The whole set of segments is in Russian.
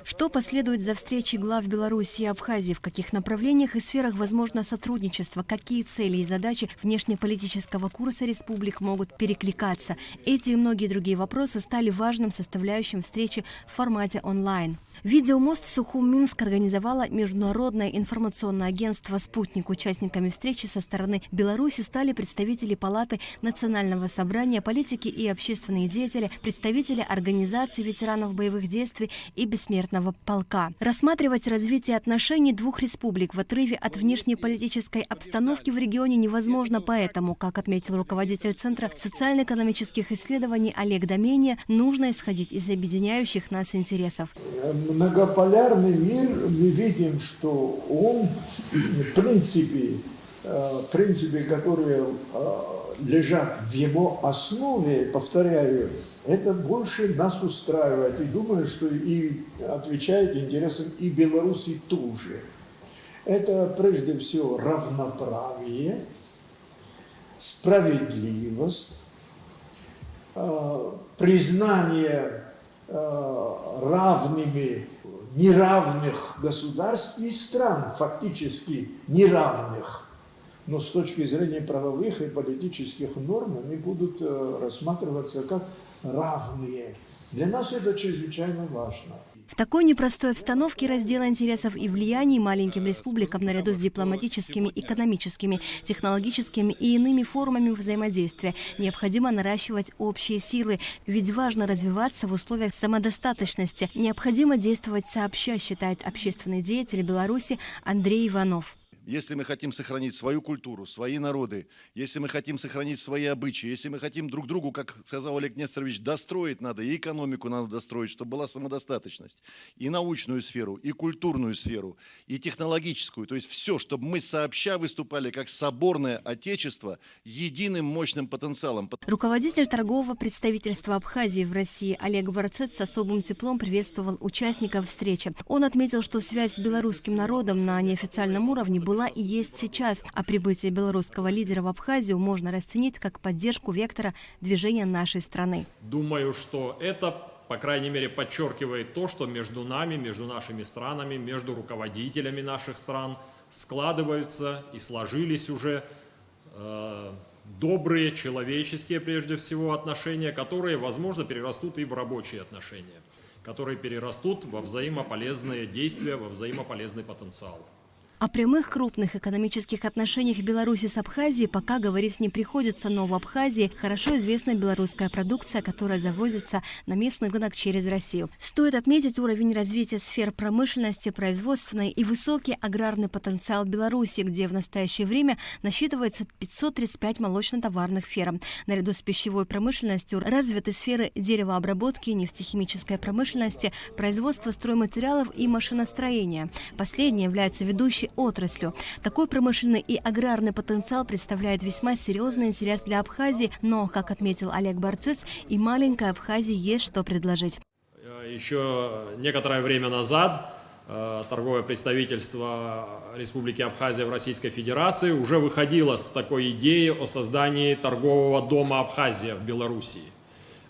Что последует за встречей глав Беларуси и Абхазии? В каких направлениях и сферах возможно сотрудничество? Какие цели и задачи внешнеполитического курса республик могут перекликаться? Эти и многие другие вопросы стали важным составляющим встречи в формате онлайн. Видеомост Сухум-Минск организовало международное информационное агентство «Спутник». Участниками встречи со стороны Беларуси стали представители Палаты Национального собрания, политики и общественные деятели, представители организаций ветеранов боевых действий и бессмертного полка. Рассматривать развитие отношений двух республик в отрыве от внешнеполитической обстановки в регионе невозможно, поэтому, как отметил руководитель Центра социально-экономических исследований Олег Домения, нужно исходить из объединяющих нас интересов. Многополярный мир, мы видим, что он, в принципе, которые лежат в его основе, повторяю, это больше нас устраивает. И думаю, что и отвечает интересам и Беларуси тоже. Это прежде всего равноправие, справедливость, признание равными неравных государств и стран, фактически неравных. Но с точки зрения правовых и политических норм они будут рассматриваться как равные. Для нас это чрезвычайно важно. В такой непростой обстановке раздела интересов и влияний маленьким республикам наряду с дипломатическими, экономическими, технологическими и иными формами взаимодействия необходимо наращивать общие силы, ведь важно развиваться в условиях самодостаточности. Необходимо действовать сообща, считает общественный деятель Беларуси Андрей Иванов. Если мы хотим сохранить свою культуру, свои народы, если мы хотим сохранить свои обычаи, если мы хотим друг другу, как сказал Олег Несторович, достроить надо, и экономику надо достроить, чтобы была самодостаточность, и научную сферу, и культурную сферу, и технологическую, то есть все, чтобы мы сообща выступали как соборное отечество единым мощным потенциалом. Руководитель торгового представительства Абхазии в России Олег Барцец с особым теплом приветствовал участников встречи. Он отметил, что связь с белорусским народом на неофициальном уровне была и есть сейчас, а прибытие белорусского лидера в Абхазию можно расценить как поддержку вектора движения нашей страны. Думаю, что это, по крайней мере, подчеркивает то, что между нами, между нашими странами, между руководителями наших стран складываются и сложились уже добрые, человеческие, прежде всего, отношения, которые, возможно, перерастут и в рабочие отношения, которые перерастут во взаимополезные действия, во взаимополезный потенциал. О прямых крупных экономических отношениях Беларуси с Абхазией пока говорить не приходится, но в Абхазии хорошо известна белорусская продукция, которая завозится на местный рынок через Россию. Стоит отметить уровень развития сфер промышленности, производственной и высокий аграрный потенциал Беларуси, где в настоящее время насчитывается 535 молочно-товарных ферм. Наряду с пищевой промышленностью развиты сферы деревообработки, нефтехимической промышленности, производства стройматериалов и машиностроения. Последнее является ведущей отраслью. Такой промышленный и аграрный потенциал представляет весьма серьезный интерес для Абхазии, но, как отметил Олег Барцец, и маленькой Абхазии есть что предложить. Еще некоторое время назад торговое представительство Республики Абхазия в Российской Федерации уже выходило с такой идеей о создании торгового дома Абхазия в Белоруссии.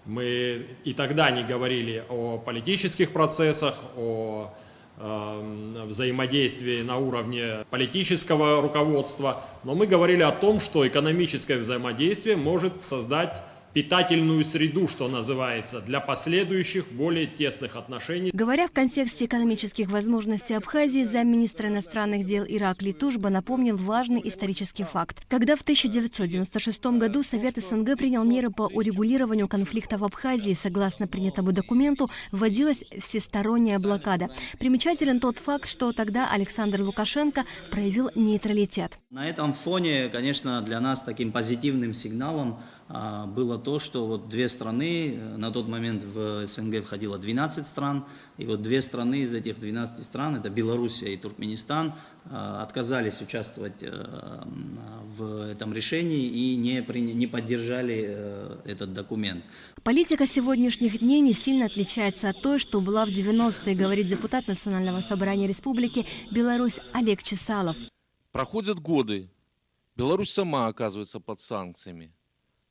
Мы и тогда не говорили о политических процессах, о взаимодействии на уровне политического руководства, но мы говорили о том, что экономическое взаимодействие может создать питательную среду, что называется, для последующих более тесных отношений. Говоря в контексте экономических возможностей Абхазии, замминистра иностранных дел Ираклий Тужба напомнил важный исторический факт. Когда в 1996 году Совет СНГ принял меры по урегулированию конфликта в Абхазии, согласно принятому документу, вводилась всесторонняя блокада. Примечателен тот факт, что тогда Александр Лукашенко проявил нейтралитет. На этом фоне, конечно, для нас таким позитивным сигналом было то, что вот две страны, на тот момент в СНГ входило 12 стран, и вот две страны из этих 12 стран, это Белоруссия и Туркменистан, отказались участвовать в этом решении и не поддержали этот документ. Политика сегодняшних дней не сильно отличается от той, что была в 90-е, говорит депутат Национального собрания Республики Беларусь Олег Чесалов. Проходят годы, Беларусь сама оказывается под санкциями.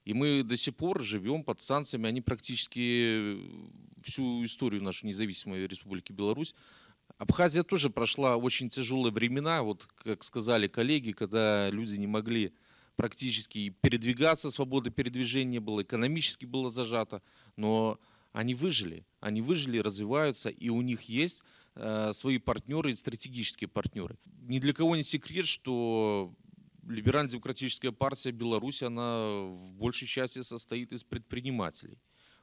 И мы до сих пор живем под санкциями, они практически всю историю нашей независимой Республики Беларусь. Абхазия тоже прошла очень тяжелые времена, вот как сказали коллеги, когда люди не могли практически передвигаться, свободы передвижения не было, экономически было зажато, но они выжили, развиваются, и у них есть свои партнеры, стратегические партнеры. Ни для кого не секрет, что Либерально-демократическая партия Беларуси, она в большей части состоит из предпринимателей.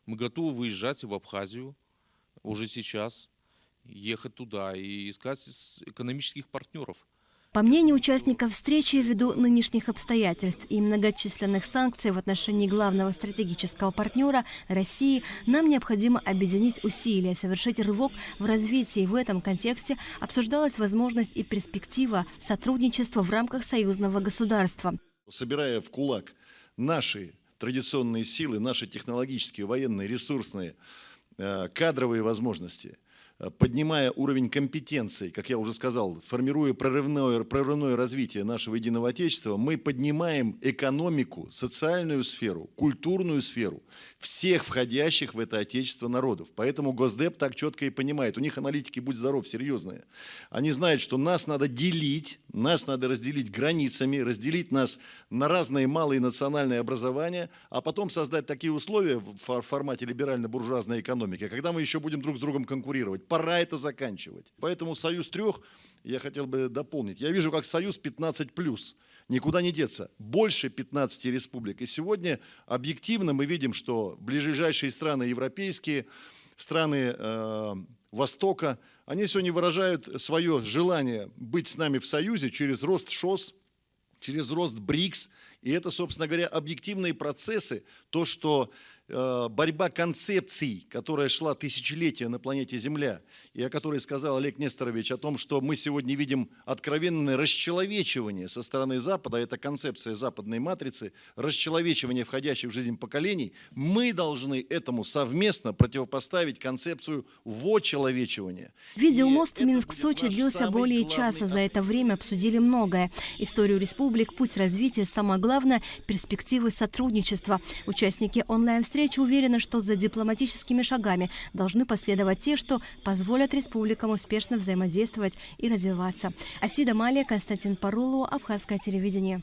Мы готовы выезжать в Абхазию уже сейчас, ехать туда и искать экономических партнеров. По мнению участников встречи, ввиду нынешних обстоятельств и многочисленных санкций в отношении главного стратегического партнера России, нам необходимо объединить усилия, совершить рывок в развитии. В этом контексте обсуждалась возможность и перспектива сотрудничества в рамках союзного государства. Собирая в кулак наши традиционные силы, наши технологические, военные, ресурсные, кадровые возможности, поднимая уровень компетенций, как я уже сказал, формируя прорывное развитие нашего единого Отечества, мы поднимаем экономику, социальную сферу, культурную сферу всех входящих в это Отечество народов. Поэтому Госдеп так четко и понимает. У них аналитики, будь здоров, серьезные. Они знают, что нас надо делить, нас надо разделить границами, разделить нас на разные малые национальные образования, а потом создать такие условия в формате либерально-буржуазной экономики, когда мы еще будем друг с другом конкурировать. Пора это заканчивать. Поэтому союз трех, я хотел бы дополнить. Я вижу как союз 15+. Никуда не деться. Больше 15 республик. И сегодня объективно мы видим, что ближайшие страны европейские, страны Востока, они сегодня выражают свое желание быть с нами в союзе через рост ШОС, через рост БРИКС. И это, собственно говоря, объективные процессы, то, что борьба концепций, которая шла тысячелетия на планете Земля, и о которой сказал Олег Несторович, о том, что мы сегодня видим откровенное расчеловечивание со стороны Запада, это концепция западной матрицы, расчеловечивание входящих в жизнь поколений, мы должны этому совместно противопоставить концепцию вочеловечивания. Видеомост Минск-Сочи длился более часа. За это время обсудили многое. Историю республик, путь развития, самое главное – перспективы сотрудничества. Участники онлайн-встречи уверены, что за дипломатическими шагами должны последовать те, что позволят республикам успешно взаимодействовать и развиваться. Асида Малия, Константин Парулу, Абхазское телевидение.